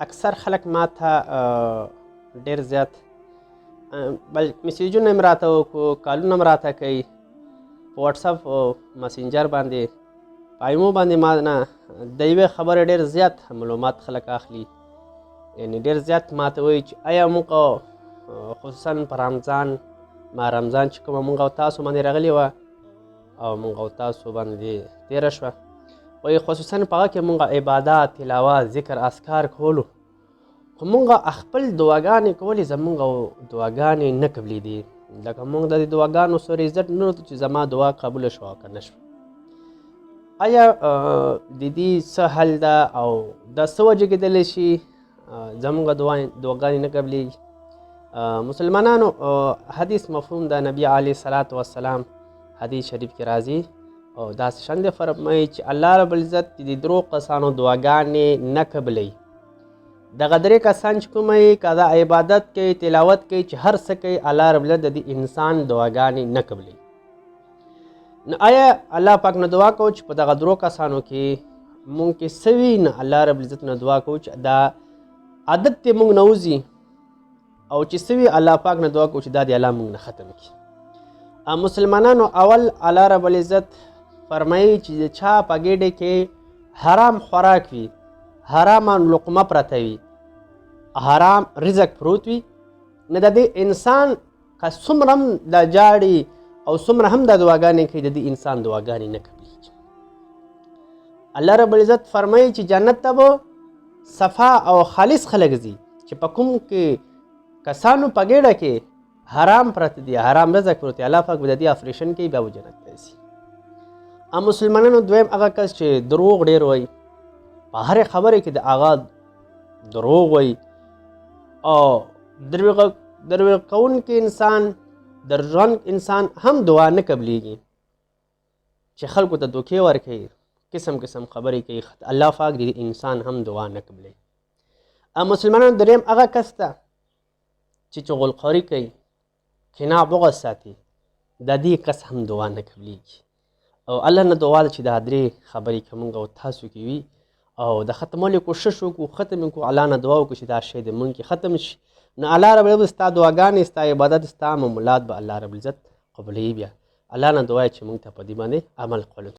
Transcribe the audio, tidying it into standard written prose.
اکثر خلک ما ته ډېر زیات میسیجونه مې راته وکړو، کالونه مې راته کوي په وټساپ مسنجر باندې، په ایمو باندې ما نه د یوې خبرې ډېر زیات معلومات خلک اخلي. یعنې ډېر زیات ما ته وایي چې آیا موږ خصوصا په رمضان ماه رمضان چې کومه موږ او تاسو باندې راغلې وه او موږ او تاسو باندې تېره شوه، وایي خصوصا په هغه کې موږ عبادات، تلاوت، ذکر، اذکار کولو، خو موږ خپل دعاګانې کولې زموږ دعاګانې نه قبلېدې. لکه موږ د دې دعاګانو څه ریزلټ نه لرو چې زما دعا قبوله شوه که نه شوه. آیا د دې څه حل ده او دا څه وجه کېدلی شي زموږ دعاګانې نه قبلېږي؟ مسلمانانو حدیث مفهوم د نبي علیه صلات وسلام حدیث شریف کې راځي او داسې شان دی فرمایي چې الله رب العزت د درو کسانو دعاګانې نه قبلوي. دغه درې کسان چې کومه یې که دا عبادت کوي، تلاوت کوي، چې هر څه کوي، الله رب العزت د دې انسان دعاګانې نه قبلوي. نو آیا الله پاک نه دعا کوو چې په دغه درو کسانو کې مونږ کې څه وي؟ نه الله رب العزت نه دعا کوو چې دا عادت دی مونږ نه وځي، او چې څه وي الله پاک نه دعا کوو چې دا دی الله مونږ نه ختم کړي. مسلمانانو اول الله رب العزت فرمایي چې د چا په ګېډې کې حرام خوراک وي، حرام لقمه پرته وي، حرام رزق پروت وي، نه د دې انسان که څومره هم د جاړي او څومره هم د دعاګانې کوي د دې انسان دعاګانې نه قبلېږي. الله رب العزت فرمایي چې جنت ته به صفا او خالص خلک ځي چې په کوم کې کسانو په ګېډه کې حرام پرته دي، حرام رزق پروت دی، الله پاک به د دې آپریشن کوي، بیا به جنت ته ځي. مسلمانانو دویم هغه کس چې دروغ ډېر وایي، په هرې خبرې کې د هغه دروغ وایي او دروغ کوونکی انسان، دروغجن انسان هم دعا نه قبلېږي چې خلکو ته دوکې ورکوي، قسم قسم خبرې کوي، الله پاک د انسان هم دعا نه قبلوي. مسلمانانو دریم هغه کس ته چې چغلخوري کوي، کینه بغض ساتي، د دې کس هم دعا نه قبلېږي. او الله نه دعا ده چې دا درې خبرې که موږ او تاسو کې وي او د ختمولو کوشش وکړو، ختم یې کړو، الله نه دعا وکړو چې دا شی د موږ کې ختم شي، نو الله رب العزت ستا دعاګانې، ستا عبادت، ستا معمولات به الله رب العزت قبلوي. بیا الله نه دعا چې موږ ته په دې باندې عمل کولو